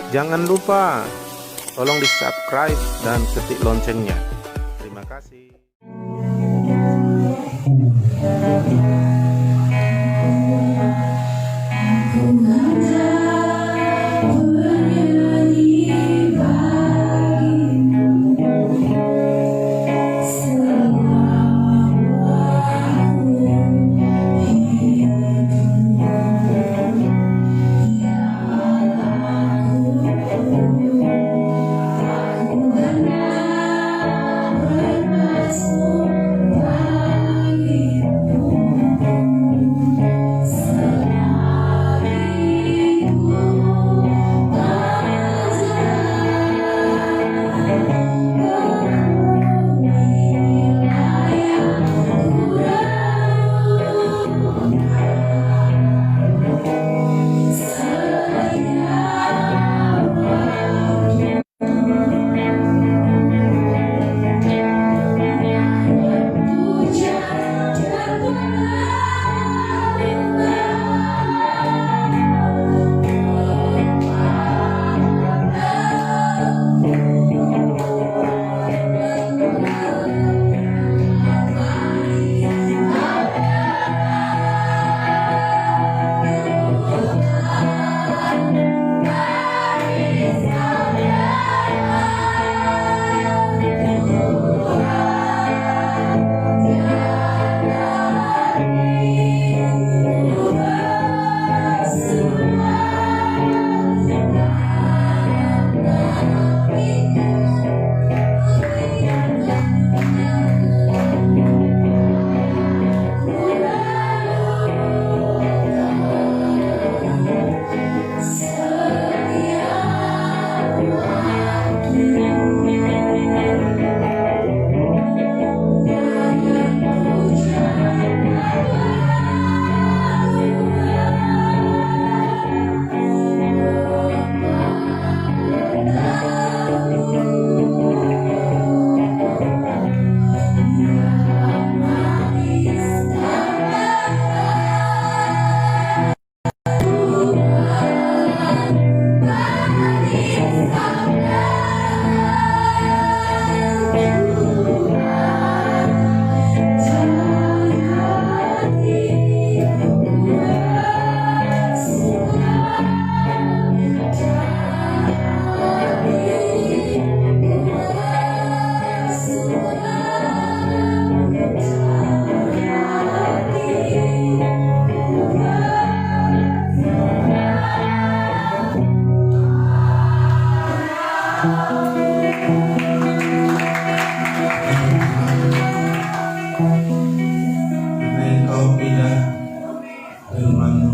Jangan lupa tolong di subscribe dan ketik loncengnya. Terima kasih.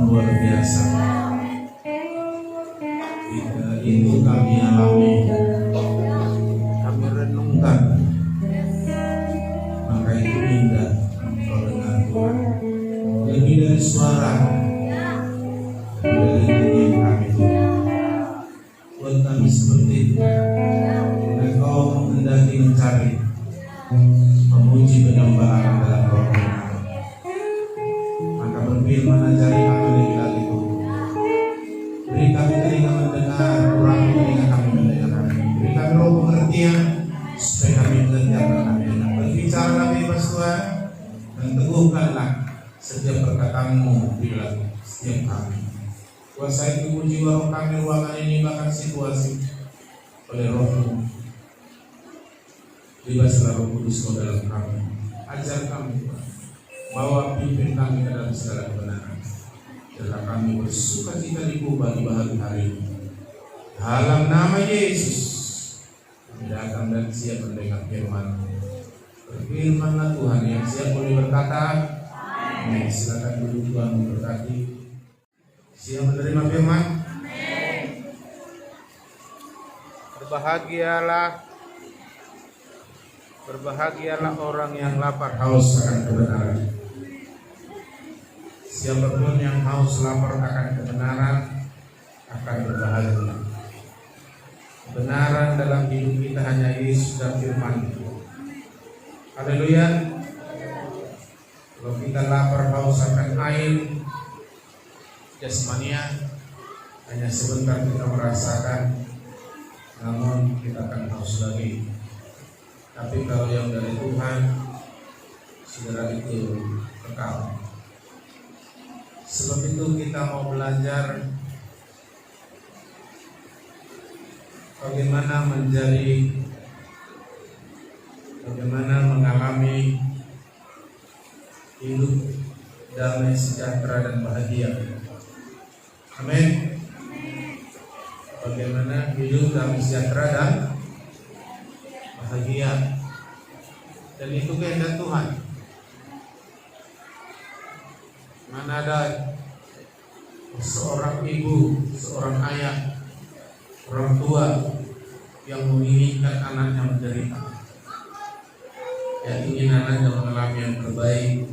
Luar biasa. Itu kami alami, kami renungkan, maka itu indah kalau dengar Tuhan lebih dari suara, lebih dari diri kami. Buat kami seperti itu, Engkau menghendaki mencari memuji penyembahan dalam roh, maka berfirman ajari kami lebih lagi Tuhan. Beri kami telinga mendengar, kurangi telinga kami mendengar. Beri kami roh pengertian supaya kami mengerjakan kami dengan berbicara bebas Tuhan, dan teguhkanlah setiap perkataanmu di dalam setiap kami. Kuasai tubuh jiwa roh kami ruangan ini bahkan situasi oleh rohmu. Bebaslah Roh Kudus kau dalam kami. Ajar kami Tuhan, bawa pimpin kami ke dalam segala kebenaran. Biarlah kami bersuka cita dikubah di pagi hari ini. Dalam nama Yesus kami datang dan siap mendengar firman. Berfirmanlah Tuhan, yang siap boleh berkata amin. Silakan duduk, Tuhan memberkati. Siap menerima firman. Berbahagialah orang yang lapar haus akan kebenaran. Siapapun yang haus lapar akan kebenaran akan berbahagia. Kebenaran dalam hidup kita hanya Yesus dan firman. Haleluya. Kalau kita lapar haus akan air jasmania, hanya sebentar kita merasakan namun kita akan haus lagi. Tapi kalau yang dari Tuhan, saudara, itu kekal. Sebab itu kita mau belajar bagaimana mengalami hidup damai, sejahtera, dan bahagia. Amin. Bagaimana hidup damai, sejahtera, dan bahagia. Dan itu kehendak Tuhan. Mana ada seorang ibu, seorang ayah, orang tua yang menginginkan anaknya menderita, yang ingin anaknya mengalami yang terbaik,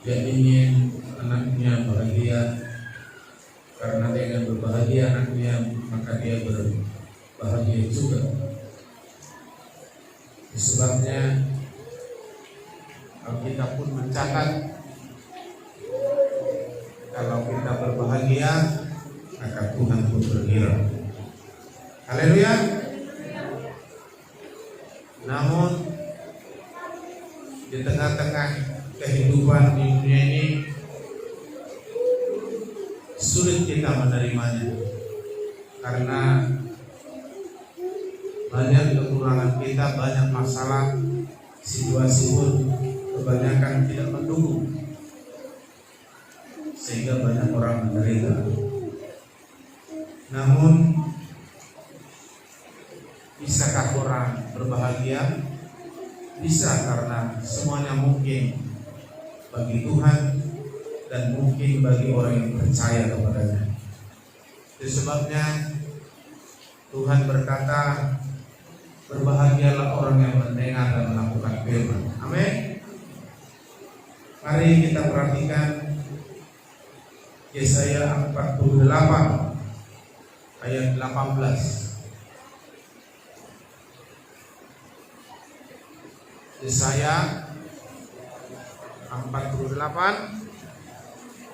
yang ingin anaknya bahagia. Karena dengan berbahagia anaknya, maka dia berbahagia juga. Sebabnya Alkitab pun mencatat, kalau kita berbahagia, maka Tuhan pun bergembira. Haleluya. Namun di tengah-tengah kehidupan di dunia ini, sulit kita menerimanya, karena banyak kekurangan kita, banyak masalah, situasi pun kebanyakan tidak mendukung, sehingga banyak orang menderita. Namun bisakah orang berbahagia? Bisa, karena semuanya mungkin bagi Tuhan dan mungkin bagi orang yang percaya kepadanya. Itu sebabnya Tuhan berkata, berbahagialah orang yang mendengar dan melakukan firman. Amin. Mari kita perhatikan Yesaya 48 ayat 18. Yesaya 48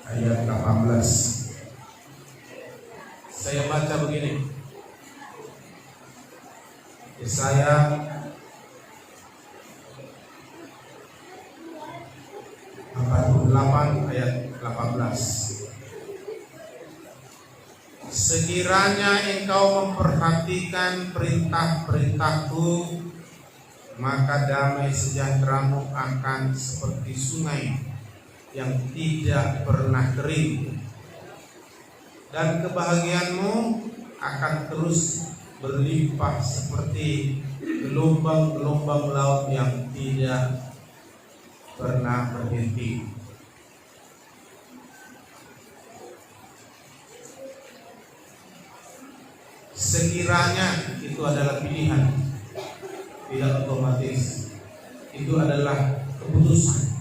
ayat 18. Saya baca begini. Yesaya 48 ayat 18. Sekiranya engkau memperhatikan perintah-perintahku, maka damai sejahteramu akan seperti sungai yang tidak pernah kering, dan kebahagiaanmu akan terus berlimpah seperti gelombang-gelombang laut yang tidak pernah berhenti. Sekiranya itu adalah pilihan, tidak otomatis. Itu adalah keputusan.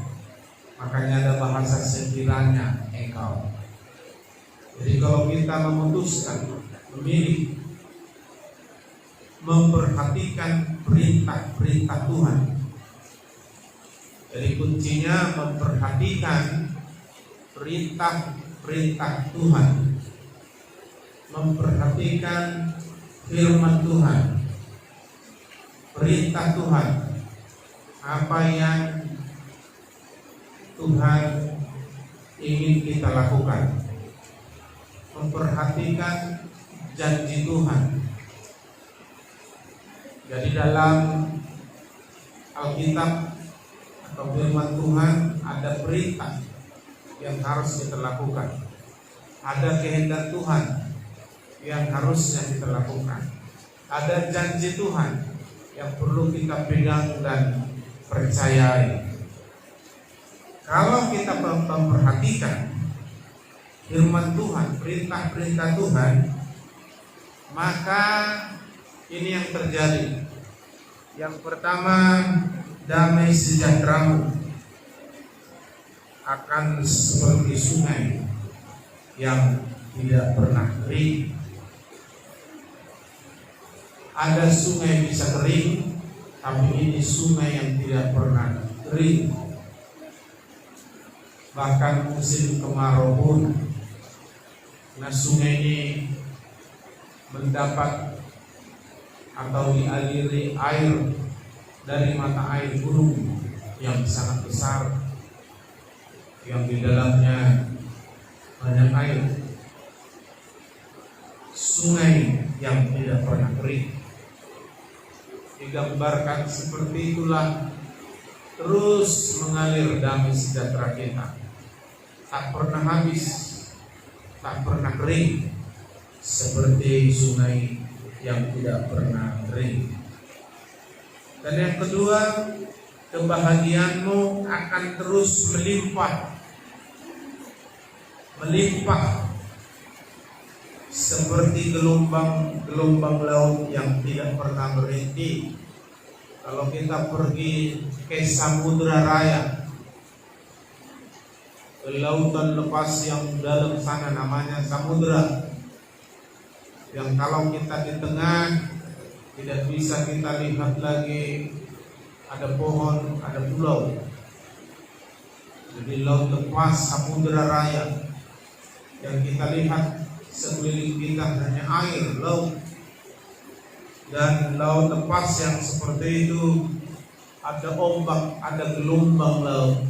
Makanya ada bahasa sekiranya engkau. Jadi kalau kita memutuskan, memilih, memperhatikan perintah-perintah Tuhan. Jadi kuncinya memperhatikan perintah-perintah Tuhan, memperhatikan firman Tuhan, perintah Tuhan, apa yang Tuhan ingin kita lakukan, memperhatikan janji Tuhan. Jadi dalam Alkitab atau firman Tuhan ada perintah yang harus kita lakukan, ada kehendak Tuhan yang harusnya kita lakukan, ada janji Tuhan yang perlu kita pegang dan percayai. Kalau kita memperhatikan firman Tuhan, perintah-perintah Tuhan, maka ini yang terjadi. Yang pertama, damai sejahteramu akan seperti sungai yang tidak pernah kering. Ada sungai bisa kering, tapi ini sungai yang tidak pernah kering. Bahkan musim kemarau pun, nah sungai ini mendapat atau dialiri air dari mata air gunung yang sangat besar, yang di dalamnya banyak air, sungai yang tidak pernah kering. Digambarkan seperti itulah terus mengalir damai sejahtera kita, tak pernah habis, tak pernah kering, seperti sungai yang tidak pernah kering. Dan yang kedua, kebahagiaanmu akan terus melimpah, seperti gelombang laut yang tidak pernah berhenti. Kalau kita pergi ke Samudra Raya, ke lautan lepas yang dalam sana namanya Samudra, yang kalau kita di tengah tidak bisa kita lihat lagi ada pohon, ada pulau. Jadi laut lepas Samudra Raya, yang kita lihat sekeliling kita hanya air, laut. Dan laut lepas yang seperti itu ada ombak, ada gelombang laut.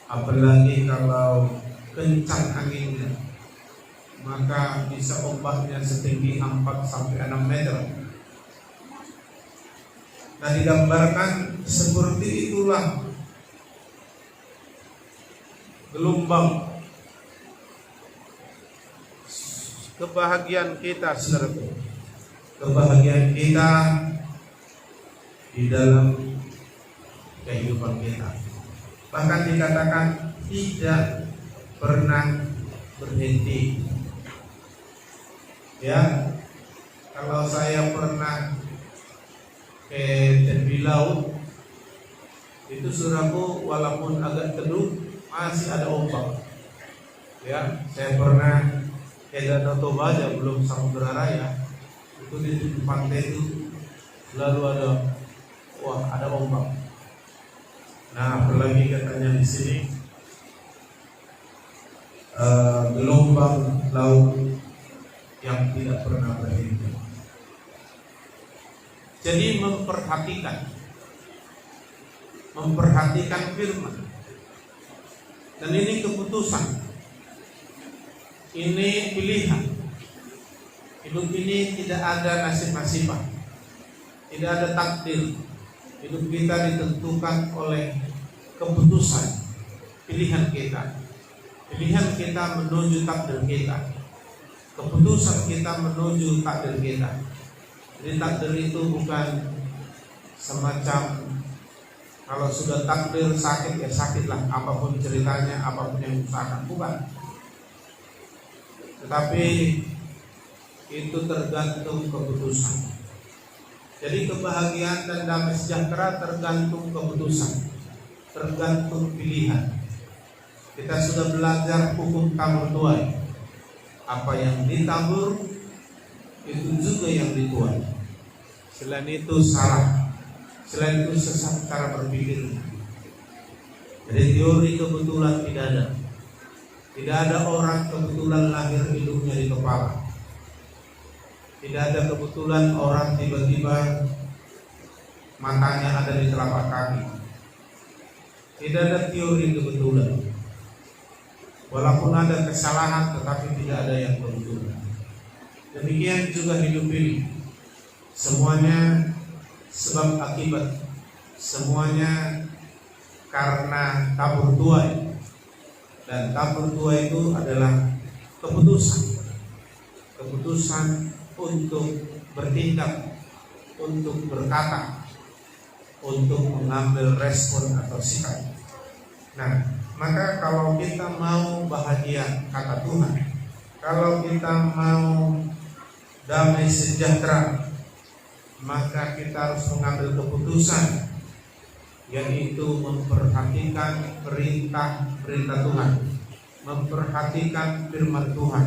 Apalagi kalau kencang anginnya, maka bisa ombaknya setinggi 4 sampai 6 meter. Nah, digambarkan seperti itulah gelombang kebahagiaan kita, saudaraku. Kebahagiaan kita di dalam kehidupan kita, bahkan dikatakan tidak pernah berhenti. Ya, kalau saya pernah ke tepi laut, itu saudaraku, walaupun agak teduh masih ada ombak. Ya, saya pernah ke Danau Toba, belum Samudra Raya. Itu di pantai itu lalu ada ombak. Nah, apalagi katanya di sini gelombang laut yang tidak pernah berhenti. Jadi memperhatikan firman, dan ini keputusan, ini pilihan. Hidup ini tidak ada nasib-nasiban, tidak ada takdir. Hidup kita ditentukan oleh keputusan, pilihan kita. Pilihan kita menuju takdir kita, keputusan kita menuju takdir kita. Jadi takdir itu bukan semacam kalau sudah takdir sakit ya sakitlah, apapun ceritanya, apapun yang usahakan, bukan. Tetapi itu tergantung keputusan. Jadi kebahagiaan dan damai sejahtera tergantung keputusan, tergantung pilihan. Kita sudah belajar hukum tabur tuai. Apa yang ditabur itu juga yang dituai. Selain itu salah, selain itu sesat cara berpikirnya. Jadi teori kebetulan tidak ada. Tidak ada orang kebetulan lahir hidungnya di kepala. Tidak ada kebetulan orang tiba-tiba matanya ada di telapak kaki. Tidak ada teori kebetulan. Walaupun ada kesalahan, tetapi tidak ada yang kebetulan. Demikian juga hidup ini, semuanya sebab akibat, semuanya karena tabur tuai. Dan tabur tuai itu adalah keputusan untuk bertindak, untuk berkata, untuk mengambil respon atau sikap. Nah, maka kalau kita mau bahagia, kata Tuhan, kalau kita mau damai sejahtera, maka kita harus mengambil keputusan, yaitu memperhatikan perintah Tuhan, memperhatikan firman Tuhan.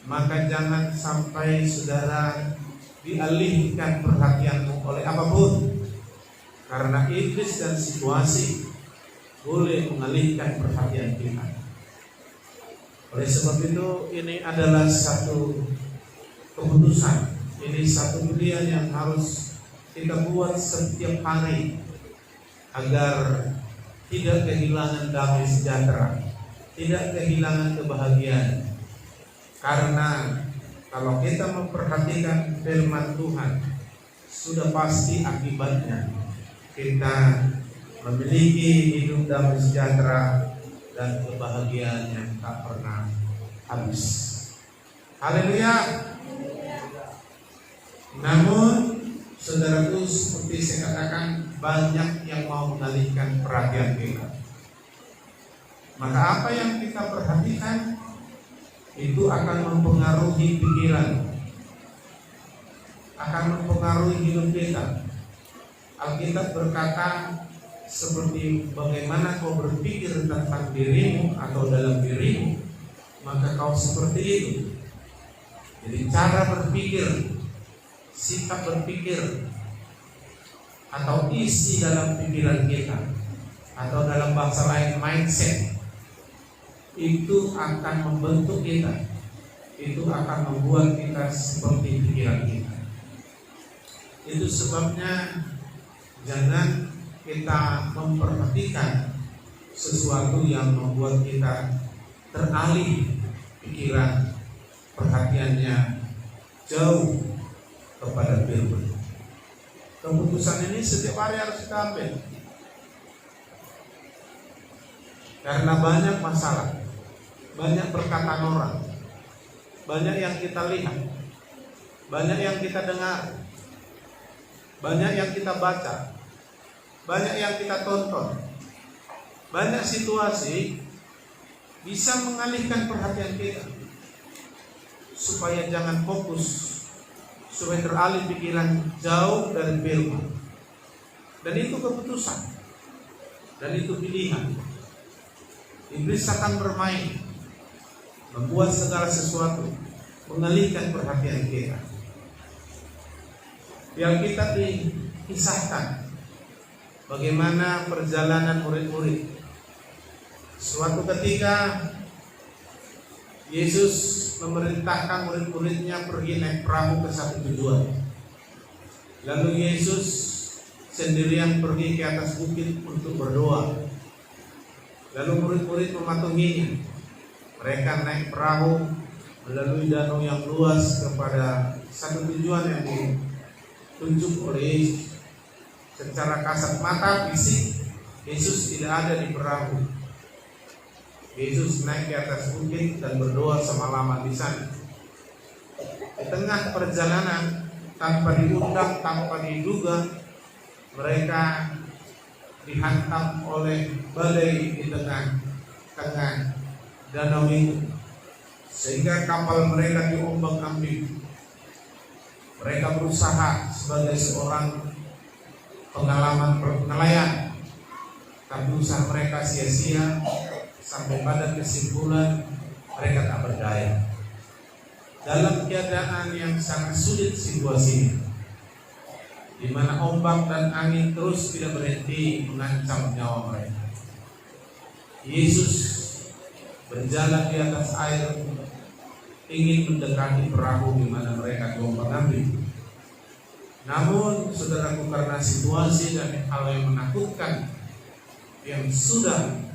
Maka jangan sampai saudara dialihkan perhatianmu oleh apapun, karena iblis dan situasi boleh mengalihkan perhatian kita. Oleh sebab itu, ini adalah satu keputusan, Ini satu pilihan yang harus kita buat setiap hari agar tidak kehilangan damai sejahtera, tidak kehilangan kebahagiaan. Karena kalau kita memperhatikan firman Tuhan, sudah pasti akibatnya kita memiliki hidup damai sejahtera dan kebahagiaan yang tak pernah habis. Haleluya. Namun saudaraku, seperti saya katakan, banyak yang mau mengalihkan perhatian kita. Maka apa yang kita perhatikan itu akan mempengaruhi pikiran, akan mempengaruhi hidup kita. Alkitab berkata, seperti bagaimana kau berpikir tentang dirimu atau dalam dirimu, maka kau seperti itu. Jadi cara berpikir, sikap berpikir, atau isi dalam pikiran kita, atau dalam bahasa lain mindset, itu akan membentuk kita, itu akan membuat kita seperti pikiran kita. Itu sebabnya jangan kita memperhatikan sesuatu yang membuat kita teralih pikiran, perhatiannya jauh kepada firman. Keputusan ini setiap hari harus kita ambil, karena banyak masalah, banyak perkataan orang, banyak yang kita lihat, banyak yang kita dengar, banyak yang kita baca, banyak yang kita tonton. Banyak situasi bisa mengalihkan perhatian kita supaya jangan fokus, supaya teralih pikiran jauh dari firman. Dan itu keputusan, dan itu pilihan. Iblis akan bermain, membuat segala sesuatu, mengalihkan perhatian kita. Yang kita dikisahkan bagaimana perjalanan murid-murid. Suatu ketika Yesus memerintahkan murid-muridnya pergi naik perahu ke satu tujuan. Lalu Yesus sendirian pergi ke atas bukit untuk berdoa. Lalu murid-murid mematuhinya. Mereka naik perahu melalui danau yang luas kepada satu tujuan yang ditunjuk oleh Yesus. Secara kasat mata fisik Yesus tidak ada di perahu. Yesus naik ke atas bukit dan berdoa semalaman di sana. Di tengah perjalanan, tanpa diundang, tanpa diduga, mereka dihantam oleh badai di tengah danau itu, sehingga kapal mereka diombang-ambing. Mereka berusaha sebagai seorang pengalaman nelayan, tapi usaha mereka sia-sia. Sampai pada kesimpulan mereka tak berdaya. Dalam keadaan yang sangat sulit situasinya, di mana ombak dan angin terus tidak berhenti mengancam nyawa mereka, Yesus berjalan di atas air, ingin mendekati perahu di mana mereka diombang-ambing. Namun saudaraku, karena situasi dan hal yang menakutkan yang sudah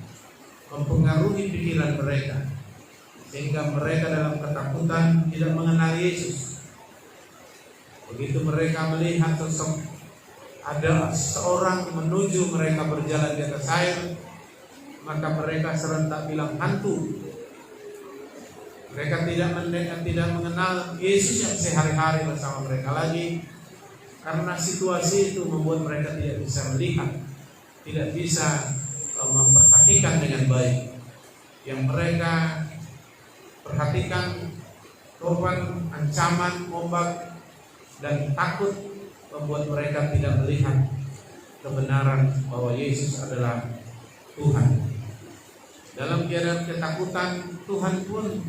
mempengaruhi pikiran mereka, sehingga mereka dalam ketakutan tidak mengenal Yesus. Begitu mereka melihat sosok ada seorang menuju mereka berjalan di atas air, maka mereka serentak bilang hantu. Mereka tidak mengenal Yesus yang sehari-hari bersama mereka lagi, karena situasi itu membuat mereka tidak bisa melihat, tidak bisa memperhatikan dengan baik. Yang mereka perhatikan korban, ancaman, ombak, dan takut membuat mereka tidak melihat kebenaran bahwa Yesus adalah Tuhan. Dalam keadaan ketakutan, Tuhan pun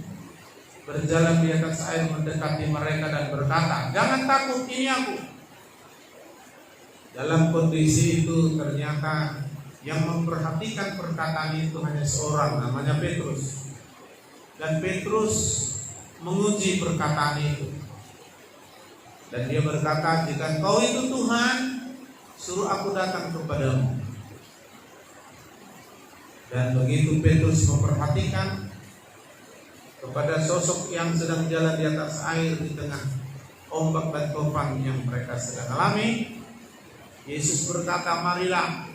berjalan di atas air mendekati mereka dan berkata, "Jangan takut, ini aku." Dalam kondisi itu ternyata yang memperhatikan perkataan itu hanya seorang, namanya Petrus. Dan Petrus menguji perkataan itu. Dan dia berkata, jika Kau itu Tuhan, suruh aku datang kepadamu. Dan begitu Petrus memperhatikan kepada sosok yang sedang jalan di atas air di tengah ombak dan topan yang mereka sedang alami, Yesus berkata, marilah.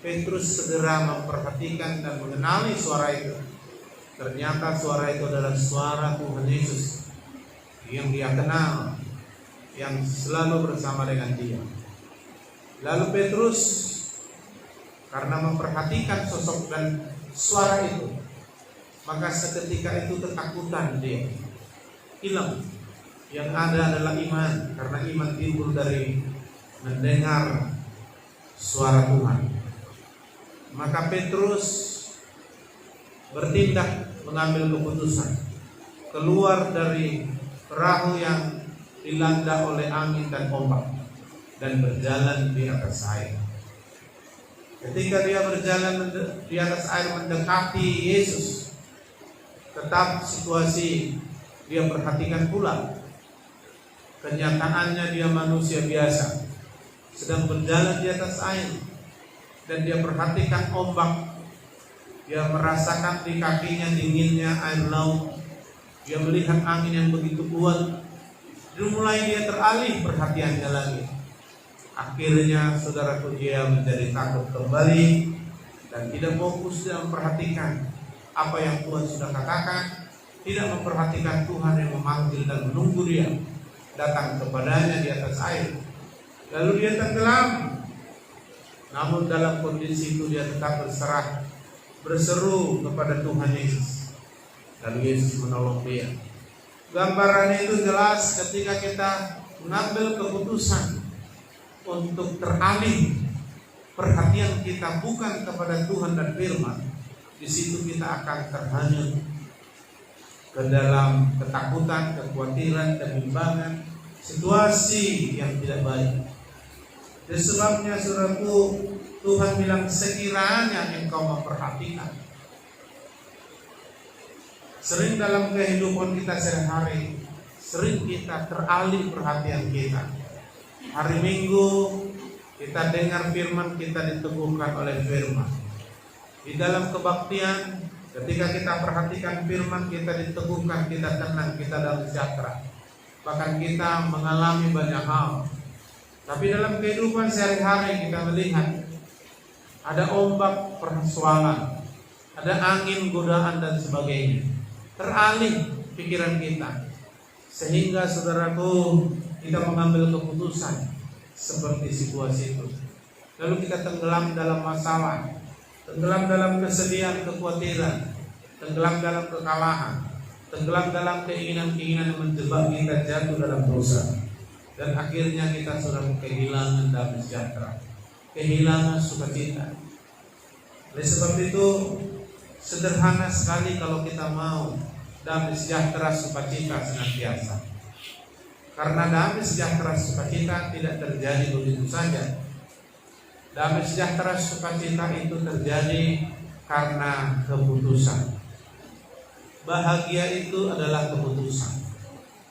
Petrus segera memperhatikan dan mengenali suara itu. Ternyata suara itu adalah suara Tuhan Yesus yang dia kenal, yang selalu bersama dengan dia. Lalu Petrus karena memperhatikan sosok dan suara itu, maka seketika itu ketakutan dia hilang. Yang ada adalah iman, karena iman timbul dari mendengar suara Tuhan. Maka Petrus bertindak mengambil keputusan, keluar dari perahu yang dilanda oleh angin dan ombak dan berjalan di atas air. Ketika dia berjalan di atas air mendekati Yesus, tetap situasi dia perhatikan pula. Kenyataannya dia manusia biasa, sedang berjalan di atas air, dan dia perhatikan ombak. Dia merasakan di kakinya dinginnya air laut. Dia melihat angin yang begitu kuat. Mulai dia teralih perhatiannya lagi. Akhirnya saudaraku, dia menjadi takut kembali dan tidak fokus dalam memperhatikan apa yang Tuhan sudah katakan, tidak memperhatikan Tuhan yang memanggil dan menunggu dia datang kepadanya di atas air. Lalu dia tenggelam. Namun dalam kondisi itu dia tetap berserah, berseru kepada Tuhan Yesus. Lalu Yesus menolong dia. Gambaran itu jelas ketika kita mengambil keputusan untuk teralih perhatian kita bukan kepada Tuhan dan firman, di situ kita akan terhanyut ke dalam ketakutan, kekhawatiran, kebimbangan, situasi yang tidak baik. Dan sebabnya saudaraku, Tuhan bilang sekiranya engkau memperhatikan. Sering dalam kehidupan kita sehari-hari, sering kita teralih perhatian kita. Hari Minggu kita dengar firman, kita diteguhkan oleh firman. Di dalam kebaktian, ketika kita perhatikan firman, kita diteguhkan, kita tenang, kita dalam sejahtera. Bahkan kita mengalami banyak hal. Tapi dalam kehidupan sehari-hari kita melihat ada ombak persoalan, ada angin godaan dan sebagainya. Teralih pikiran kita, sehingga saudaraku kita mengambil keputusan seperti situasi itu. Lalu kita tenggelam dalam masalah, tenggelam dalam kesedihan, kekhawatiran, tenggelam dalam kekalahan, tenggelam dalam keinginan-keinginan yang menjebak kita jatuh dalam dosa. Dan akhirnya kita sudah kehilangan damai sejahtera, kehilangan sukacita. Oleh sebab itu sederhana sekali kalau kita mau damai sejahtera sukacita senantiasa. Karena damai sejahtera sukacita tidak terjadi begitu saja. Damai sejahtera sukacita itu terjadi karena keputusan. Bahagia itu adalah keputusan,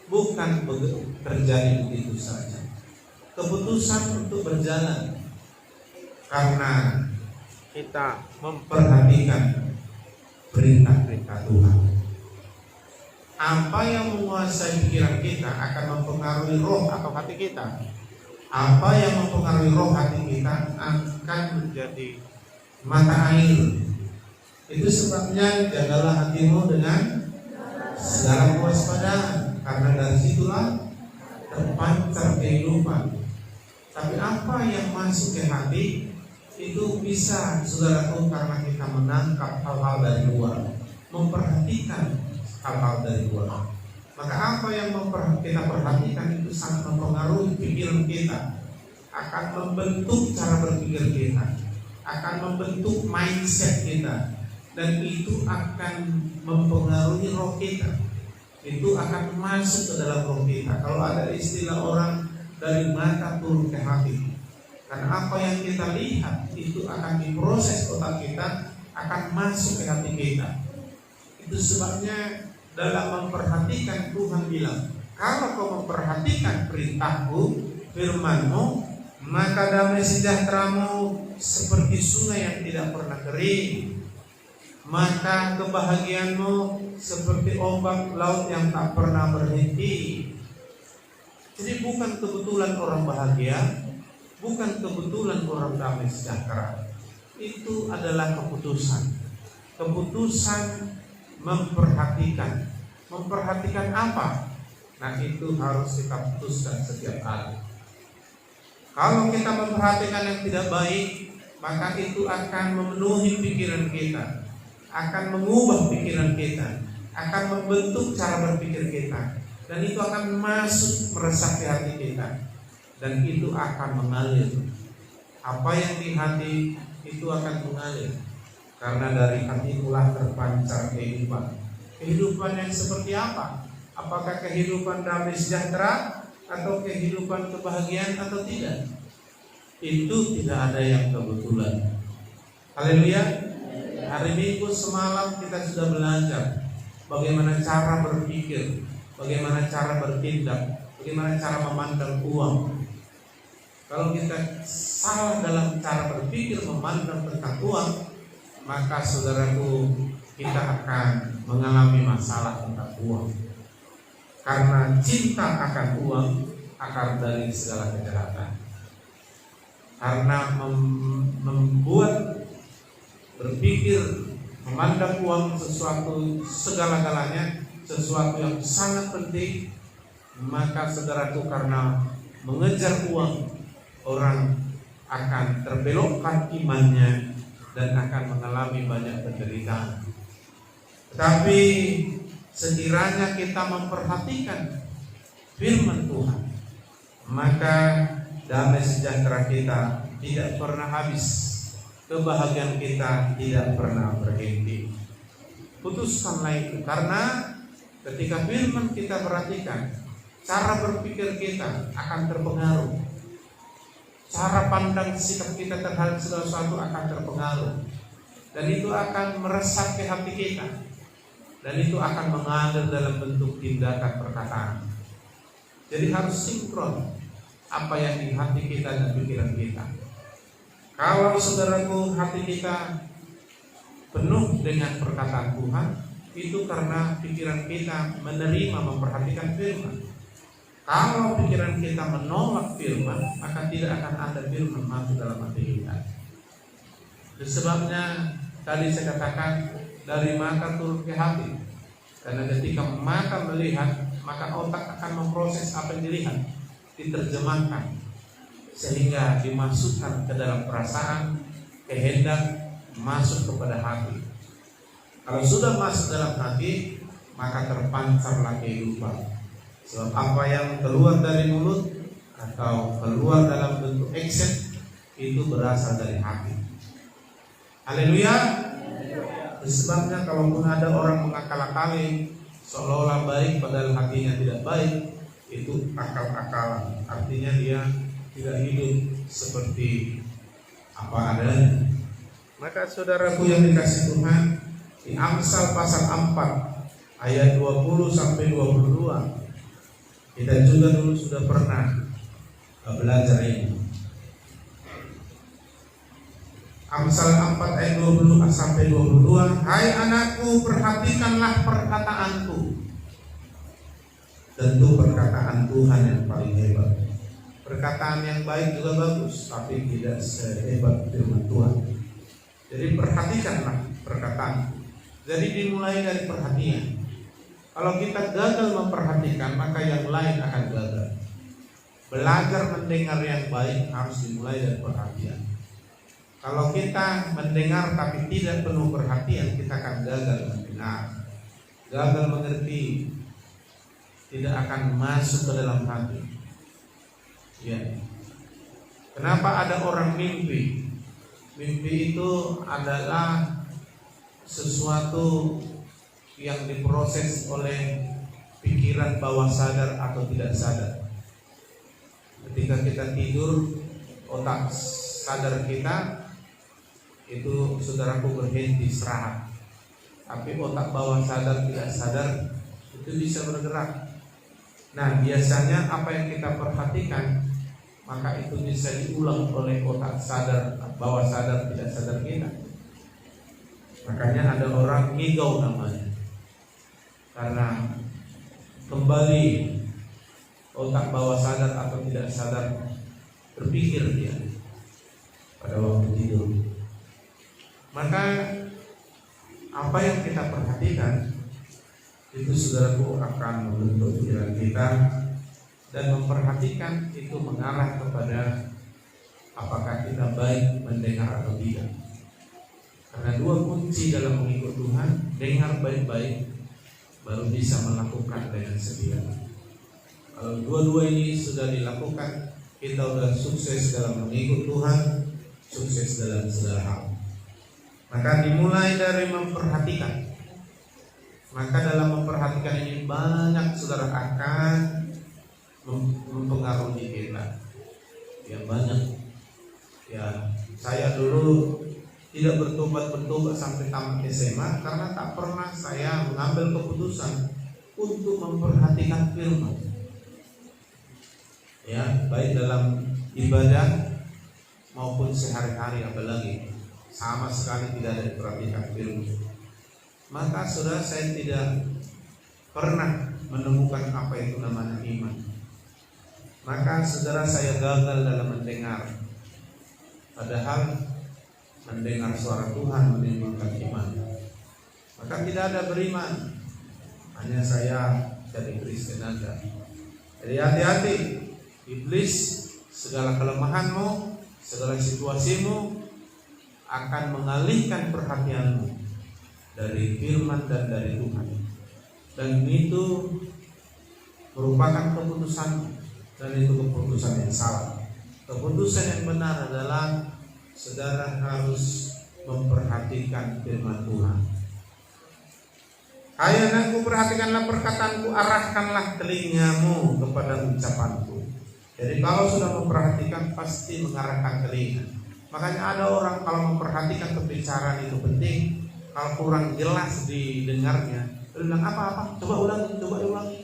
bukan terjadi begitu saja. Keputusan untuk berjalan karena kita memperhatikan perintah-perintah Tuhan. Apa yang menguasai pikiran kita akan mempengaruhi roh atau hati kita. Apa yang mempengaruhi roh hati kita akan menjadi mata air. Itu sebabnya jagalah hatimu dengan segala kewaspadaan, karena dari situlah terpancar kehidupan. Tapi apa yang masuk ke hati itu bisa saudaraku karena kita menangkap hal-hal dari luar, memperhatikan hal-hal dari luar. Maka apa yang kita perhatikan itu sangat mempengaruhi pikiran kita, akan membentuk cara berpikir kita, akan membentuk mindset kita, dan itu akan mempengaruhi roh kita. Itu akan masuk ke dalam roh kita. Kalau ada istilah orang dari mata turun ke hati, karena apa yang kita lihat itu akan diproses otak kita, akan masuk ke hati kita. Itu sebabnya dalam memperhatikan Tuhan bilang, Kalau kau memperhatikan perintahku, firmanmu, maka damai sejahteramu seperti sungai yang tidak pernah kering. Maka kebahagiaanmu seperti ombak laut yang tak pernah berhenti. Jadi bukan kebetulan orang bahagia, bukan kebetulan orang damai sejahtera. Itu adalah keputusan. Keputusan memperhatikan. Memperhatikan apa? Nah, itu harus kita putuskan setiap hari. Kalau kita memperhatikan yang tidak baik, maka itu akan memenuhi pikiran kita, akan mengubah pikiran kita, akan membentuk cara berpikir kita, dan itu akan masuk meresap di hati kita, dan itu akan mengalir. Apa yang di hati itu akan mengalir, karena dari hati itulah terpancar kehidupan. Kehidupan yang seperti apa? Apakah kehidupan damai sejahtera atau kehidupan kebahagiaan atau tidak? Itu tidak ada yang kebetulan. Haleluya. Hari Minggu semalam kita sudah belajar bagaimana cara berpikir, bagaimana cara bertindak, bagaimana cara memandang uang. Kalau kita salah dalam cara berpikir memandang tentang uang, maka saudaraku, kita akan mengalami masalah tentang uang. Karena cinta akan uang akar dari segala kejahatan. Karena membuat berpikir, memandang uang sesuatu segala-galanya, sesuatu yang sangat penting, maka saudaraku, karena mengejar uang, orang akan terbelokkan imannya dan akan mengalami banyak penderitaan. Tetapi sekiranya kita memperhatikan firman Tuhan, maka damai sejahtera kita tidak pernah habis, kebahagiaan kita tidak pernah berhenti. Putuskanlah itu, karena ketika firman kita perhatikan, cara berpikir kita akan terpengaruh, cara pandang sikap kita terhadap segala sesuatu akan terpengaruh, dan itu akan meresap ke hati kita, dan itu akan mengalir dalam bentuk tindakan perkataan. Jadi harus sinkron apa yang di hati kita dan pikiran kita. Kalau saudaraku, hati kita penuh dengan perkataan Tuhan, itu karena pikiran kita menerima, memperhatikan firman. Kalau pikiran kita menolak firman, maka tidak akan ada firman masuk dalam hati kita. Itu sebabnya tadi saya katakan dari mata turun ke hati. Karena ketika mata melihat, maka otak akan memproses apa yang dilihat, diterjemahkan, sehingga dimasukkan ke dalam perasaan, kehendak, masuk kepada hati. Kalau sudah masuk dalam hati, maka terpancarlah kehidupan. Sebab apa yang keluar dari mulut atau keluar dalam bentuk action itu berasal dari hati. Haleluya. Sebabnya kalaupun ada orang mengakal-akali seolah-olah baik padahal hatinya tidak baik, itu akal-akalan. Artinya dia tidak hidup seperti apa adanya. Maka saudaraku yang dikasih Tuhan, di Amsal pasal 4 ayat 20 sampai 22, kita juga dulu sudah pernah belajar ini. Amsal 4 ayat 20 sampai 22, hai anakku, perhatikanlah perkataanku. Tentu perkataan Tuhan yang paling hebat. Perkataan yang baik juga bagus, tapi tidak sehebat firman Tuhan. Jadi perhatikanlah perkataan. Jadi dimulai dari perhatian. Kalau kita gagal memperhatikan, maka yang lain akan gagal. Belajar mendengar yang baik harus dimulai dari perhatian. Kalau kita mendengar tapi tidak penuh perhatian, kita akan gagal mendengar, gagal mengerti, tidak akan masuk ke dalam hati. Ya. Kenapa ada orang mimpi? Mimpi itu adalah sesuatu yang diproses oleh pikiran bawah sadar atau tidak sadar. Ketika kita tidur, otak sadar kita itu saudaraku berhenti istirahat, tapi otak bawah sadar tidak sadar itu bisa bergerak. Nah, biasanya apa yang kita perhatikan, maka itu bisa diulang oleh otak sadar, bawah sadar, tidak sadar kita. Makanya ada orang ngigau namanya, karena kembali otak bawah sadar atau tidak sadar berpikir dia pada waktu tidur. Maka apa yang kita perhatikan itu, saudaraku, akan membentuk pikiran kita, dan memperhatikan itu mengarah kepada apakah kita baik mendengar atau tidak. Karena dua kunci dalam mengikut Tuhan, dengar baik-baik, baru bisa melakukan dengan setia. Kalau dua-dua ini sudah dilakukan, kita sudah sukses dalam mengikut Tuhan, sukses dalam segala hal. Maka dimulai dari memperhatikan. Maka dalam memperhatikan ini banyak saudara akan mempengaruhi kita. Ya banyak. Ya, saya dulu tidak bertobat sampai tamat SMA karena tak pernah saya mengambil keputusan untuk memperhatikan firman. Ya, baik dalam ibadah maupun sehari-hari, apalagi sama sekali tidak ada diperhatikan firman. Maka saudara, saya tidak pernah menemukan apa itu namanya iman. Maka saudara, saya gagal dalam mendengar. Padahal mendengar suara Tuhan menimbulkan iman. Maka tidak ada beriman, hanya saya jadi Kristen aja. Jadi hati-hati, iblis segala kelemahanmu, segala situasimu akan mengalihkan perhatianmu dari firman dan dari Tuhan. Dan itu merupakan keputusan, dan itu keputusan yang salah. Keputusan yang benar adalah saudara harus memperhatikan firman Tuhan. Hai anakku, perhatikanlah perkataanku, arahkanlah telingamu kepada ucapanku. Jadi kalau sudah memperhatikan, pasti mengarahkan telinga. Makanya ada orang kalau memperhatikan pembicaraan itu penting, kalau kurang jelas didengarnya, bilang apa-apa, coba ulangi.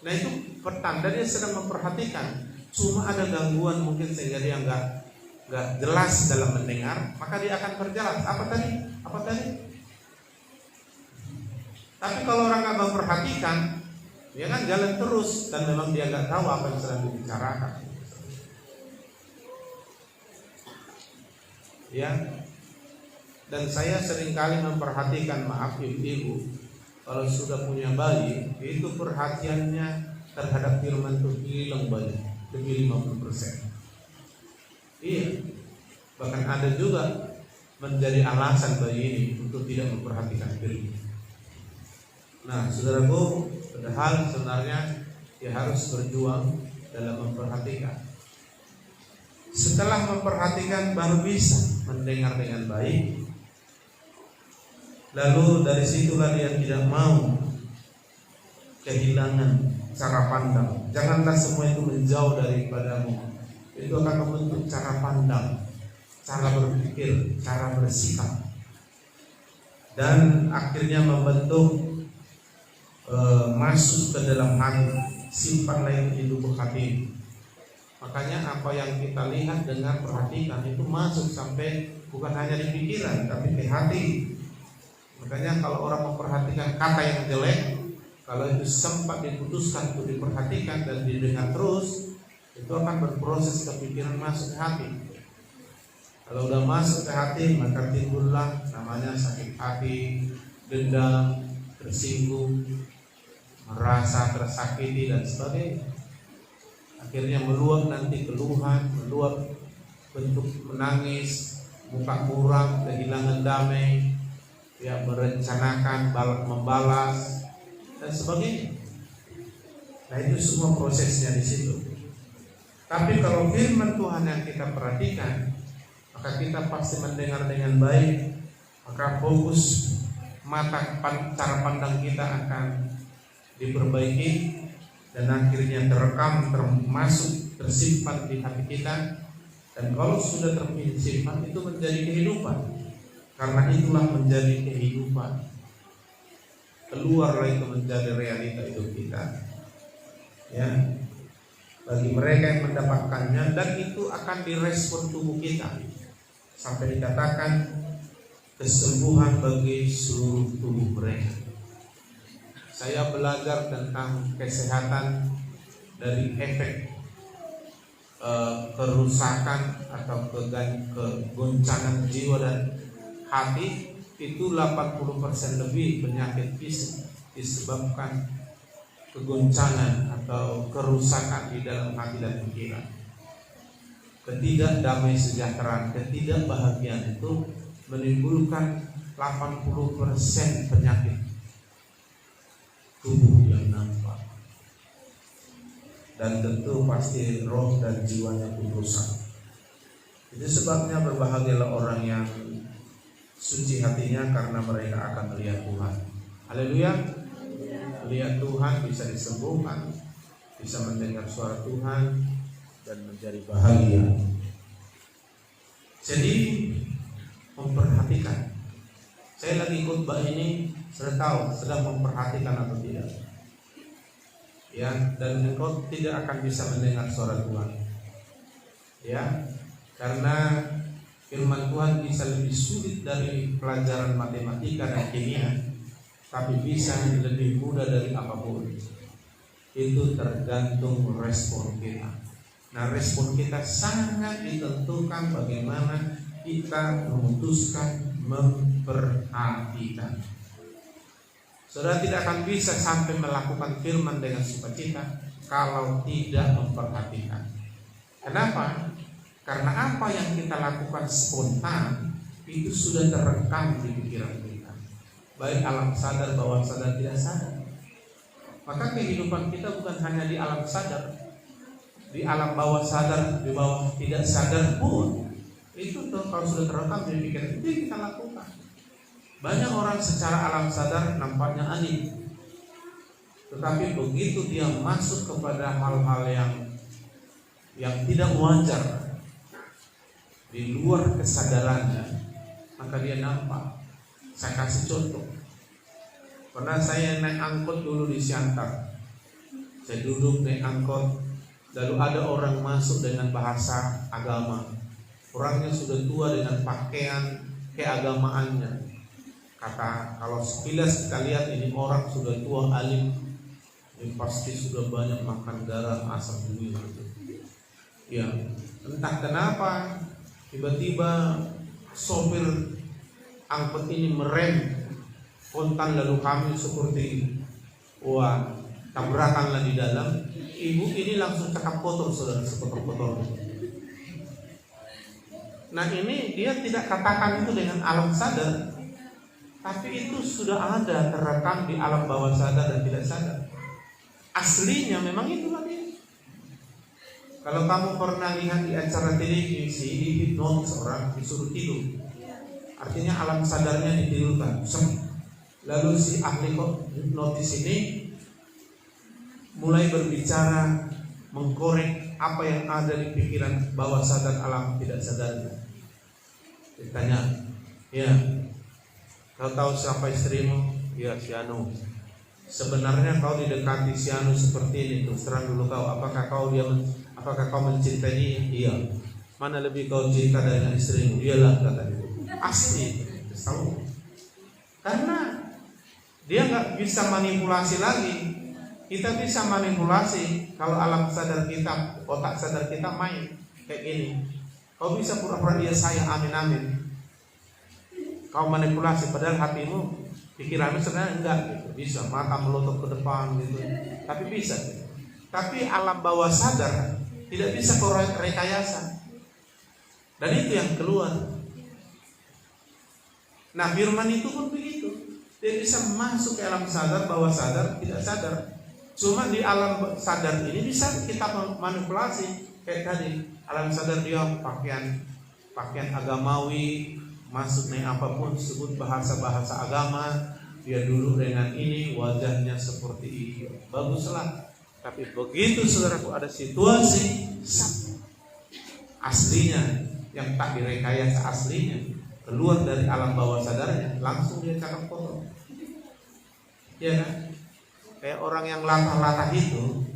Nah itu pertanda dia sedang memperhatikan. Cuma ada gangguan mungkin sehingga dia nggak jelas dalam mendengar, maka dia akan berjalan. Apa tadi? Tapi kalau orang nggak memperhatikan, dia kan jalan terus dan memang dia nggak tahu apa yang sedang dibicarakan. Ya. Dan saya seringkali memperhatikan, maaf ibu, kalau sudah punya bayi, itu perhatiannya terhadap firman itu hilang banyak, lebih 50%. Iya, bahkan ada juga menjadi alasan bayi ini untuk tidak memperhatikan firman. Nah, saudaraku, padahal sebenarnya dia harus berjuang dalam memperhatikan. Setelah memperhatikan baru bisa mendengar dengan baik. Lalu dari situlah dia tidak mau kehilangan cara pandang. Janganlah semua itu menjauh daripadamu. Itu akan membentuk cara pandang, cara berpikir, cara bersikap, dan akhirnya membentuk masuk ke dalam hati. Simpanlah itu di lubuk hati. Makanya apa yang kita lihat, dengar, perhatikan itu masuk sampai bukan hanya di pikiran tapi di hati. Makanya kalau orang memperhatikan kata yang jelek, kalau itu sempat diputuskan untuk diperhatikan dan didengar terus, itu akan berproses ke pikiran masuk ke hati. Kalau udah masuk ke hati, maka timbullah namanya sakit hati, dendam, tersinggung, merasa tersakiti dan sebagainya. Akhirnya meluap nanti keluhan, meluap bentuk menangis, muka muram, kehilangan damai, ya merencanakan membalas dan sebagainya. Nah itu semua prosesnya di situ. Tapi kalau firman Tuhan yang kita perhatikan, maka kita pasti mendengar dengan baik. Maka fokus mata, cara pandang kita akan diperbaiki dan akhirnya terekam, termasuk tersimpan di hati kita. Dan kalau sudah tersimpan, itu menjadi kehidupan. Karena itulah menjadi kehidupan. Keluarlah itu menjadi realita hidup kita. ya, bagi mereka yang mendapatkannya, dan itu akan direspon tubuh kita sampai dikatakan kesembuhan bagi seluruh tubuh mereka. Saya belajar tentang kesehatan dari efek kerusakan atau kegoncangan jiwa dan hati. Itu 80% lebih penyakit fisik disebabkan kegoncangan atau kerusakan di dalam hati dan pikiran. Ketidakdamai sejahteraan, ketidakbahagiaan itu menimbulkan 80% penyakit tubuh yang nampak. Dan tentu pasti roh dan jiwanya pun rusak. Itu sebabnya berbahagialah orang yang suci hatinya, karena mereka akan melihat Tuhan. Haleluya. Melihat Tuhan, bisa disembuhkan, bisa mendengar suara Tuhan, dan menjadi bahagia. Jadi memperhatikan. Saya lagi khotbah ini, sudah tahu sedang memperhatikan atau tidak. Ya, dan engkau tidak akan bisa mendengar suara Tuhan. Ya, karena firman Tuhan bisa lebih sulit dari pelajaran matematika dan kimia, tapi bisa lebih mudah dari apapun. Itu tergantung respon kita. Nah, respon kita sangat ditentukan bagaimana kita memutuskan memperhatikan. Saudara tidak akan bisa sampai melakukan firman dengan sukacita kalau tidak memperhatikan. Kenapa? Karena apa yang kita lakukan spontan itu sudah terekam di pikiran kita, baik alam sadar, bawah sadar, tidak sadar. Maka kehidupan kita bukan hanya di alam sadar, di alam bawah sadar, di bawah tidak sadar pun itu kalau sudah terekam di pikiran itu kita lakukan. Banyak orang secara alam sadar nampaknya aneh, tetapi begitu dia masuk kepada hal-hal yang tidak wajar di luar kesadarannya, maka dia nampak. Saya kasih contoh. Pernah saya naik angkot dulu di Siantar. Saya duduk naik angkot, lalu ada orang masuk dengan bahasa agama. Orangnya sudah tua dengan pakaian keagamaannya. Kata, kalau sekilas kita lihat ini orang sudah tua, alim, ini pasti sudah banyak makan garam, asam buih gitu. Ya, entah kenapa tiba-tiba sopir angkot ini merem kontan, lalu kami seperti tabrakanlah di dalam. Ibu ini langsung cakap kotor, saudara, sekotor-kotor. Nah, ini dia tidak katakan itu dengan alam sadar, tapi itu sudah ada terekam di alam bawah sadar dan tidak sadar. Aslinya memang itulah dia. Kalau kamu pernah lihat di acara televisi, di hipnotis orang disuruh tidur, artinya alam sadarnya ditidurkan. Lalu si ahli hipnotis ini mulai berbicara, mengkorek apa yang ada di pikiran bawah sadar alam tidak sadarnya. Ditanya, ya, kau tahu siapa istrimu? Ya, si Anu. Sebenarnya kau didekati si Anu seperti ini, terus terang dulu kau, apakah kau mencintai dia? Iya. Mana lebih kau cinta dengan istrimu? Iyalah, kata dia. Asli, tahu? Karena dia nggak bisa manipulasi lagi. Kita bisa manipulasi kalau alam sadar kita, otak sadar kita main kayak gini. Kau bisa pura-pura dia sayang, amin. Kau manipulasi, padahal hatimu, pikiranmu sebenarnya enggak gitu. Bisa mata melotot ke depan gitu, tapi bisa gitu. Tapi alam bawah sadar tidak bisa kau rekayasa, dan itu yang keluar. Nah, firman itu pun begitu. Dia bisa masuk ke alam sadar, bawah sadar, tidak sadar. Cuma di alam sadar ini bisa kita manipulasi. Kayak tadi, alam sadar dia pakaian agamawi, masuk nih apapun sebut bahasa-bahasa agama, dia dulu dengan ini, wajahnya seperti itu, baguslah. Tapi begitu saudaraku ada situasi aslinya yang tak direkayasa, aslinya keluar dari alam bawah sadarnya, langsung dia cakap kotor. Ya kan? Kayak orang yang latah-latah itu,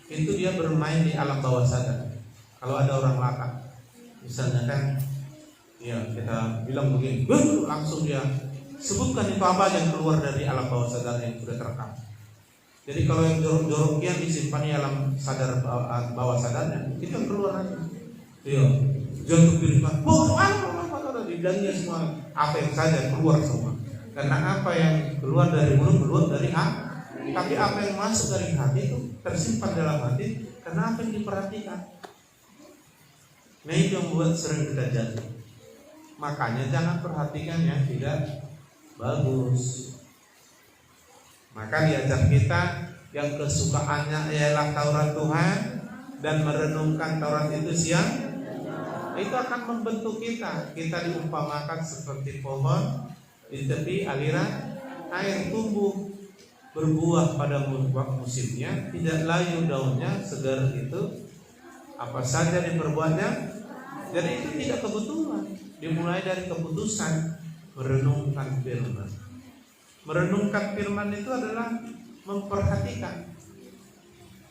itu dia bermain di alam bawah sadar. Kalau ada orang latah, misalnya kan, ya kita bilang begini, langsung dia sebutkan itu apa yang keluar dari alam bawah sadar yang sudah terekam. Jadi kalau yang jorok-jorok yang disimpan di alam sadar bawah sadarnya, itu yang keluar aja. Iya, jangan firman, dibilangnya semua apa yang saja keluar semua. Karena apa yang keluar dari mulut keluar dari hati. Tapi apa yang masuk dari hati itu tersimpan dalam hati karena apa yang diperhatikan. Nah itu yang membuat sering kita jatuh. Makanya jangan perhatikan yang tidak bagus. Maka diajar kita yang kesukaannya ialah Taurat Tuhan dan merenungkan Taurat itu siang, itu akan membentuk kita. Kita diumpamakan seperti pohon di tepi aliran air, tumbuh berbuah pada musimnya, tidak layu daunnya, segar itu apa saja diperbuatnya. Jadi itu tidak kebetulan, dimulai dari keputusan merenungkan firman. Merenungkan firman itu adalah memperhatikan.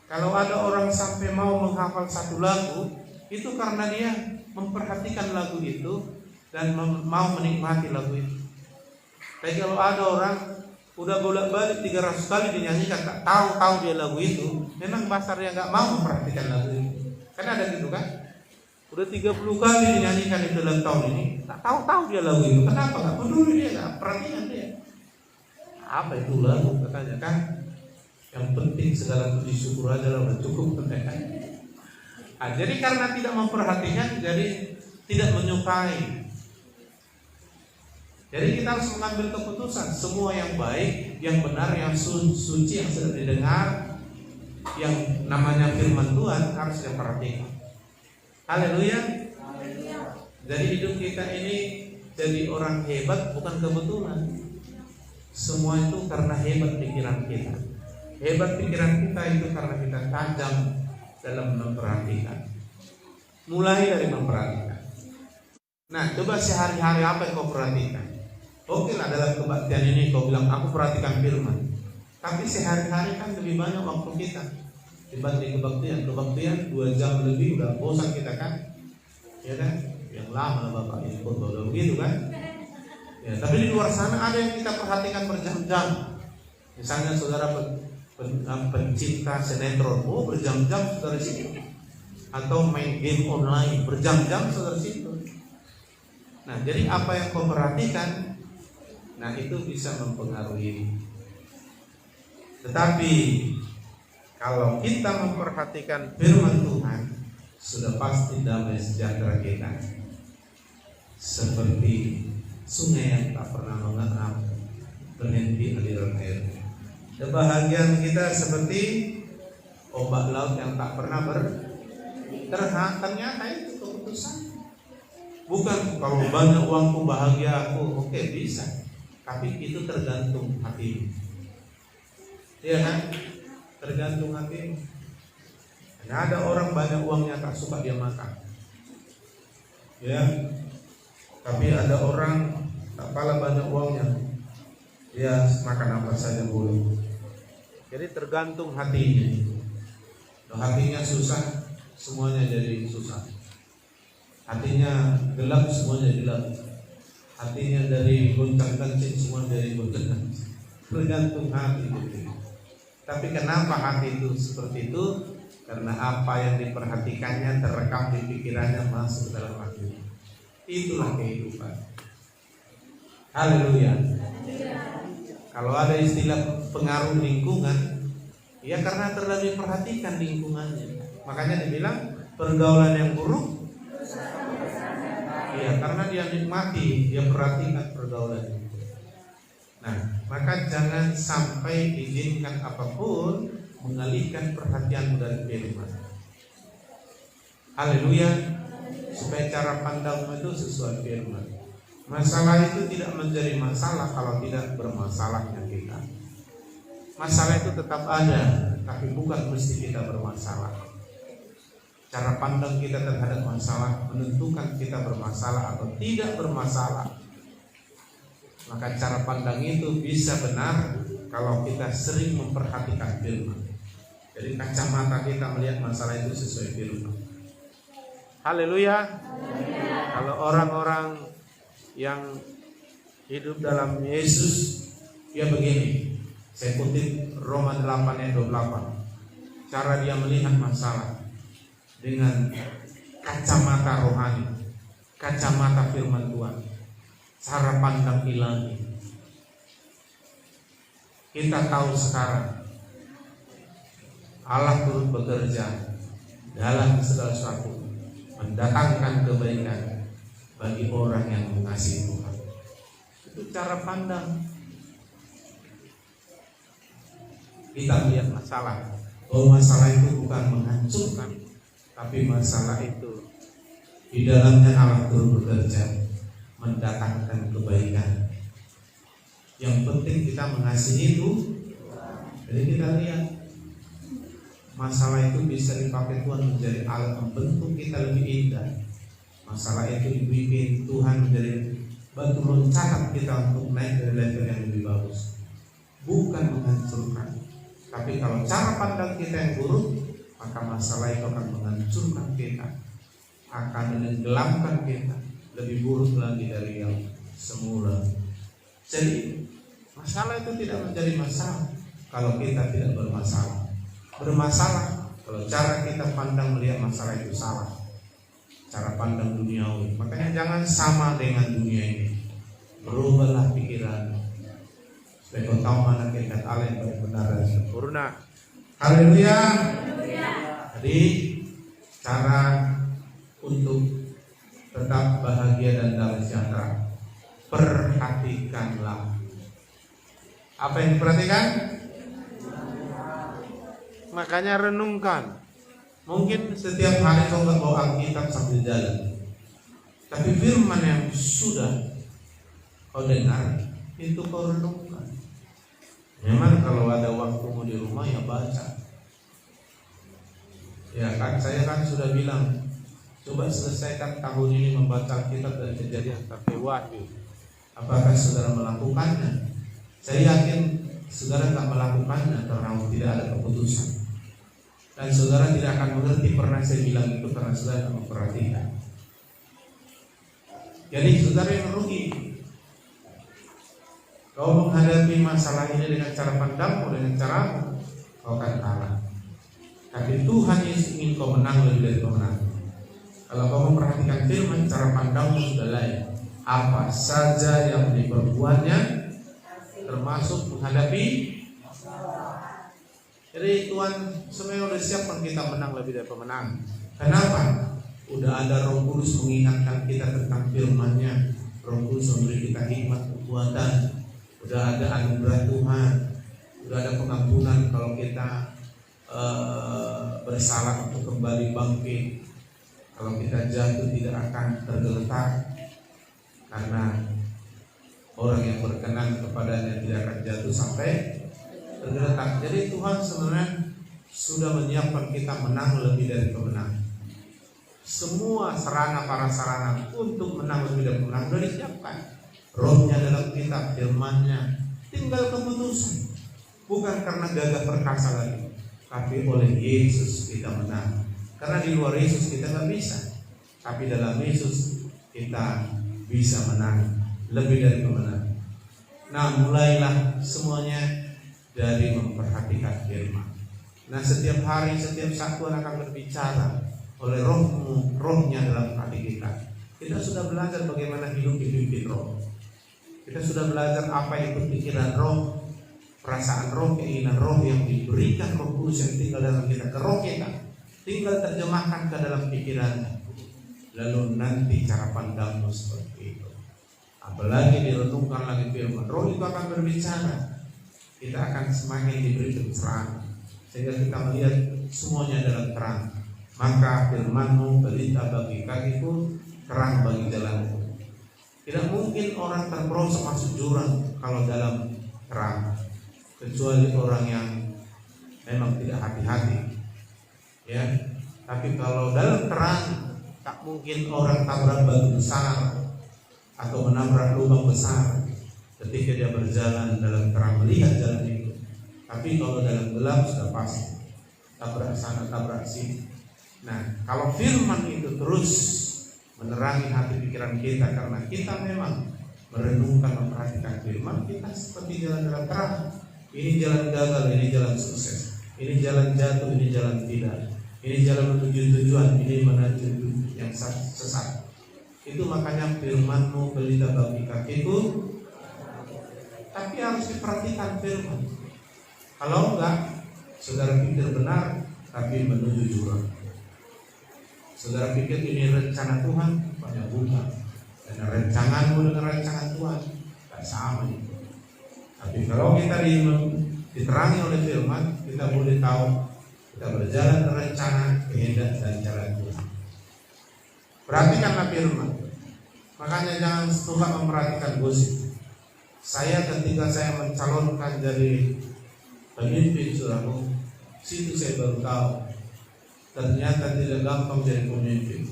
Kalau ada orang sampai mau menghafal satu lagu, itu karena dia memperhatikan lagu itu dan mau menikmati lagu itu. Tapi kalau ada orang udah bolak-balik 300 kali dinyanyikan, tak tahu dia lagu itu, memang basar dia nggak mau memperhatikan lagu itu. Kan ada gitu kan? Udah 30 kali dinyanyikan itu dalam tahun ini, tak tahu dia lagu itu. Kenapa? Nggak peduli dia, nggak perhatikan dia. Apa itu lagu katanya kan? Yang penting segala puji syukur aja lah, udah cukup katanya. Nah, jadi karena tidak memperhatikan, jadi tidak menyukai. Jadi kita harus mengambil keputusan. Semua yang baik, yang benar, yang suci, yang sudah didengar, yang namanya firman Tuhan harus diperhatikan. Haleluya. Jadi hidup kita ini jadi orang hebat bukan kebetulan. Semua itu karena hebat pikiran kita. Hebat pikiran kita itu karena kita tajam dalam memperhatikan. Mulai dari memperhatikan. Nah, coba sehari-hari apa yang kau perhatikan? Oke lah, dalam kebaktian ini kau bilang aku perhatikan firman. Tapi sehari-hari kan lebih banyak waktu kita dibanding kebaktian. Kebaktian 2 jam lebih udah bosan kita kan? Ya kan? Yang lama Bapak ini pun udah begitu kan? Ya, tapi di luar sana ada yang kita perhatikan berjam-jam. Misalnya saudara pencinta sinetron, berjam-jam saudara situ. Atau main game online berjam-jam saudara situ. Nah, jadi apa yang kau perhatikan, nah itu bisa mempengaruhi. Tetapi kalau kita memperhatikan firman Tuhan, sudah pasti damai sejahtera kita seperti sungai yang tak pernah mengenal berhenti aliran air. Kebahagiaan kita seperti ombak laut yang tak pernah ternyata itu keputusan. Bukan kalau banyak uangku bahagia aku, oke bisa. Tapi itu tergantung hati. Iya kan? Tergantung hati. Hanya ada orang banyak uangnya tak suka dia makan. Ya. Tapi ada orang tak pala banyak uangnya, dia makan apa saja boleh. Jadi tergantung hatinya. Kalau hatinya susah, semuanya jadi susah. Hatinya gelap, semuanya gelap. Hatinya dari goncang-gancing, semua dari goncang-gancing. Tergantung hati itu. Tapi kenapa hati itu seperti itu? Karena apa yang diperhatikannya terekam di pikirannya, masuk ke dalam hati. Itulah kehidupan. Haleluya. Kalau ada istilah pengaruh lingkungan, ya karena terlalu diperhatikan lingkungannya. Makanya dibilang pergaulan yang buruk. Ya, karena dia nikmati, dia perhatikan pergaulan itu. Nah, maka jangan sampai izinkan apapun mengalihkan perhatianmu dari firman. Haleluya. Supaya cara pandangmu itu sesuai firman. Masalah itu tidak menjadi masalah kalau tidak bermasalahnya kita. Masalah itu tetap ada, tapi bukan mesti kita bermasalah. Cara pandang kita terhadap masalah menentukan kita bermasalah atau tidak bermasalah. Maka cara pandang itu bisa benar kalau kita sering memperhatikan firman. Jadi kacamata kita melihat masalah itu sesuai firman. Haleluya. Kalau orang-orang yang hidup dalam Yesus, dia begini. Saya kutip Roma 8 ayat 28. Cara dia melihat masalah dengan kacamata rohani, kacamata firman Tuhan, cara pandang ilahi. Kita tahu sekarang Allah turut bekerja dalam segala sesuatu, mendatangkan kebaikan bagi orang yang mengasihi Tuhan. Itu cara pandang. Kita lihat masalah, bahwa masalah itu bukan menghancurkan, tapi masalah itu di dalamnya Allah turut bekerja, mendatangkan kebaikan. Yang penting kita mengasihi itu. Jadi kita lihat masalah itu bisa dipakai Tuhan menjadi alat membentuk kita lebih indah. Masalah itu dibikin Tuhan menjadi batu loncatan kita untuk naik ke level yang lebih bagus, bukan menghancurkan. Tapi kalau cara pandang kita yang buruk, maka masalah itu akan menghancurkan kita, akan menenggelamkan kita lebih buruk lagi dari yang semula. Jadi masalah itu tidak menjadi masalah kalau kita tidak bermasalah. Bermasalah kalau cara kita pandang melihat masalah itu salah, cara pandang duniawi. Makanya jangan sama dengan dunia ini. Berubahlah pikiran supaya kau tahu mana kehendak Allah yang paling benar dan sempurna. Haleluya. Jadi cara untuk tetap bahagia dan damai sejahtera, perhatikanlah. Apa yang diperhatikan? makanya renungkan. Mungkin setiap hari kau nggak bawa Alkitab sambil jalan, tapi firman yang sudah kau dengar itu kau renungkan. Memang kalau ada waktumu di rumah ya baca. Ya kan, saya kan sudah bilang, coba selesaikan tahun ini membaca Alkitab dari Kejadian sampai Wahyu. Apakah saudara melakukannya? Saya yakin saudara tak melakukannya karena tidak ada keputusan. Dan saudara tidak akan mengerti, pernah saya bilang itu karena saudara tidak memperhatikan. Jadi saudara yang rugi. Kau menghadapi masalah ini dengan cara pandangmu, dengan caramu, kau akan kalah. Tapi Tuhan Yesus ingin kau menang lebih dari pemenang. Kalau kau memperhatikan firman, cara pandangmu sudah lain. Apa saja yang diperbuatnya, termasuk menghadapi. Jadi Tuhan sebenarnya sudah siapkan kita menang lebih dari pemenang. Kenapa? Udah ada Roh Kudus mengingatkan kita tentang firman-Nya. Roh Kudus memberi kita hikmat kekuatan. Udah ada anugerah Tuhan. Udah ada pengampunan kalau kita bersalah untuk kembali bangkit. Kalau kita jatuh tidak akan tergeletak, karena orang yang berkenan kepadanya tidak akan jatuh sampai tergeletak. Jadi Tuhan sebenarnya sudah menyiapkan kita menang lebih dari pemenang. Semua para sarana untuk menang lebih dari pemenang sudah disiapkan. Rohnya dalam kitab, firman-Nya, tinggal keputusan. Bukan karena gagah perkasa lagi, tapi oleh Yesus kita menang. Karena di luar Yesus kita nggak bisa, tapi dalam Yesus kita bisa menang lebih dari pemenang. Nah, mulailah semuanya dari memperhatikan firman. Nah, setiap hari, setiap saat Tuhan akan berbicara oleh rohnya dalam hati kita. Kita sudah belajar bagaimana hidup dipimpin roh. Kita sudah belajar apa itu pikiran roh, perasaan roh, keinginan roh yang diberikan Roh Kudus yang tinggal dalam kita ke roh kita. Tinggal terjemahkan ke dalam pikirannya. Lalu nanti cara pandangmu seperti itu. Apalagi direnungkan lagi firman, roh itu akan berbicara. Kita akan semakin diberi pencerahan sehingga kita melihat semuanya dalam terang. Maka firman-Mu pelita bagi kakiku, terang bagi jalanku. Tidak mungkin orang terperosok masuk jurang kalau dalam terang, kecuali orang yang memang tidak hati-hati. Ya, tapi kalau dalam terang, tak mungkin orang tabrak batu besar atau menabrak lubang besar ketika dia berjalan dalam terang melihat jalan itu. Tapi kalau dalam gelap sudah pasti. tabrak sana, tabrak sini. Nah, kalau firman itu terus menerangi hati pikiran kita, karena kita memang merenungkan, memperhatikan firman, kita seperti jalan-jalan terang. Ini jalan gagal, ini jalan sukses. Ini jalan jatuh, ini jalan tidak. Ini jalan menuju tujuan, ini menuju yang sesat. Itu makanya firman-Mu pelita bagi kakiku. Tapi harus diperhatikan firman. Kalau enggak, saudara pikir benar, tapi menuju jurang. Saudara pikir ini rencana Tuhan, banyak bukan. Dan rencanganmu dengan rencana Tuhan tak sama itu. Tapi kalau kita diterangi oleh firman, kita boleh tahu kita berjalan rencana, kehendak dan jalan Tuhan. Perhatikanlah firman. Makanya jangan suka memperhatikan gosip. Saya ketika saya mencalonkan jadi pemimpin, saudaraku, situ saya baru tahu ternyata tidak gampang jadi pemimpin.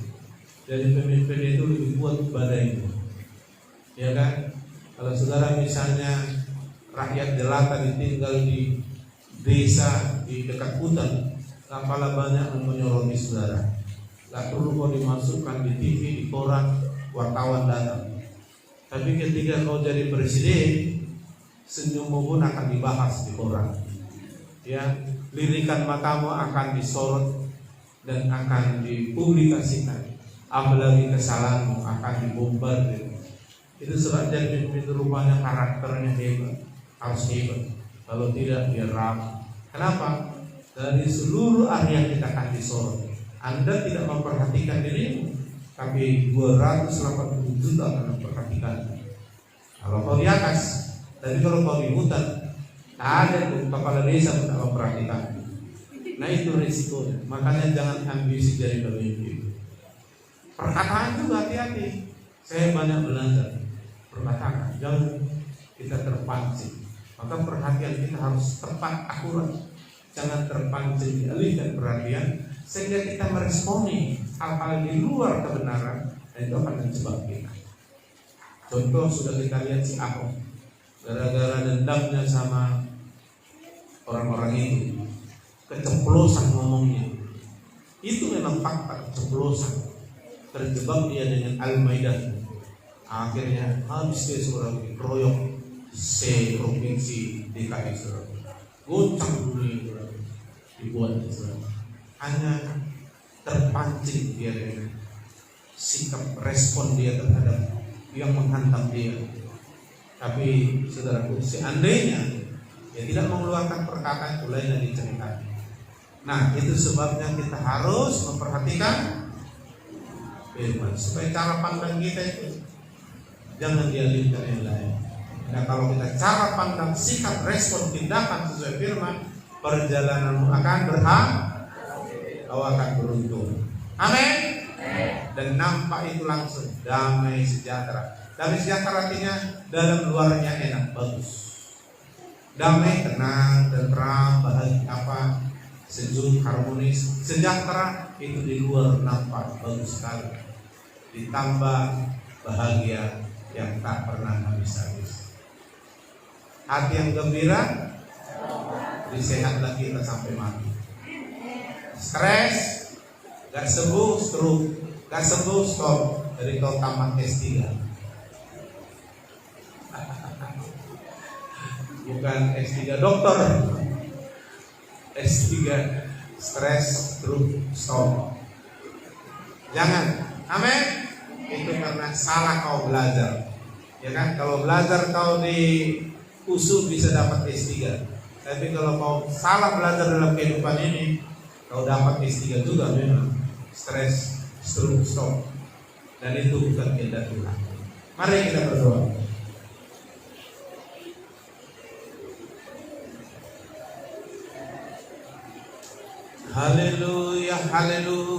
Jadi pemimpin itu lebih kuat badai, ya kan? Kalau saudara misalnya rakyat jelata ditinggal di desa di dekat hutan, tak kalah banyak yang menyoroti saudara. Tak perlu kau dimasukkan di TV, di koran, wartawan datang. Tapi ketika kau jadi presiden, senyummu pun akan dibahas di koran. Ya, lirikan matamu akan disorot dan akan dipublikasikan. Apalagi kesalahanmu akan dibombardir. Itu sebab jadi pemimpin rupanya karakternya hebat, harus hebat. Kalau tidak dia ramah. Kenapa? Dari seluruh area kita akan disorot. Anda tidak memperhatikan dirimu, tapi 280 juta akan memperhatikan. Kalau kau di atas, tapi kalau kau di hutan, ada tuh kepala desa pun tak memperhatikan. Nah itu risikonya. Makanya jangan ambisi jadi pemimpin. Perkataan juga hati-hati. Saya banyak belajar perkataan, jangan kita terpancing. Maka perhatian kita harus tepat, akurat. Jangan terpancing, dialihkan perhatian sehingga kita meresponi hal-hal di luar kebenaran, dan itu akan menjebak kita. Contoh sudah kita lihat si Ahok, gara-gara dendamnya sama orang-orang itu, keceplosan ngomongnya. Itu memang fakta, keceplosan. Terjebak dia dengan Al-Maidah. Akhirnya habis dia seorang dikeroyok se-provinsi DKI saudara. Goncang dunia dibuat saudara. Hanya terpancing dia dengan sikap respon dia terhadap yang menghantam dia. Tapi saudaraku, seandainya dia tidak mengeluarkan perkataan, itu lain yang diceritakan. Nah itu sebabnya kita harus memperhatikan firman supaya cara pandang kita itu jangan dialihkan yang lain. Nah kalau kita cara pandang, sikap, respon, tindakan sesuai firman, perjalananmu akan kau akan beruntung. Amin. Dan nampak itu langsung damai sejahtera. Damai sejahtera artinya dalam luarnya enak, bagus. Damai, tenang, tentram, bahagia, sejuk, harmonis. Sejahtera itu di luar nampak bagus sekali. Ditambah bahagia yang tak pernah habis-habis. Hati yang gembira, disehatlah kita sampai mati. Stres, gak sembuh, stroke, gak sembuh, stop. Dari kau tamat S3. Bukan S3 dokter, S3 stres, stroke, stop. Jangan, amin. Itu karena salah kau belajar. Ya kan, kalau belajar kau di USU bisa dapat S3. Tapi kalau kau salah belajar dalam kehidupan ini, kau dapat S3 juga memang. Stres, stroke, stop. Dan itu bukan kehendak Tuhan. Mari kita berdoa. Haleluya, haleluya.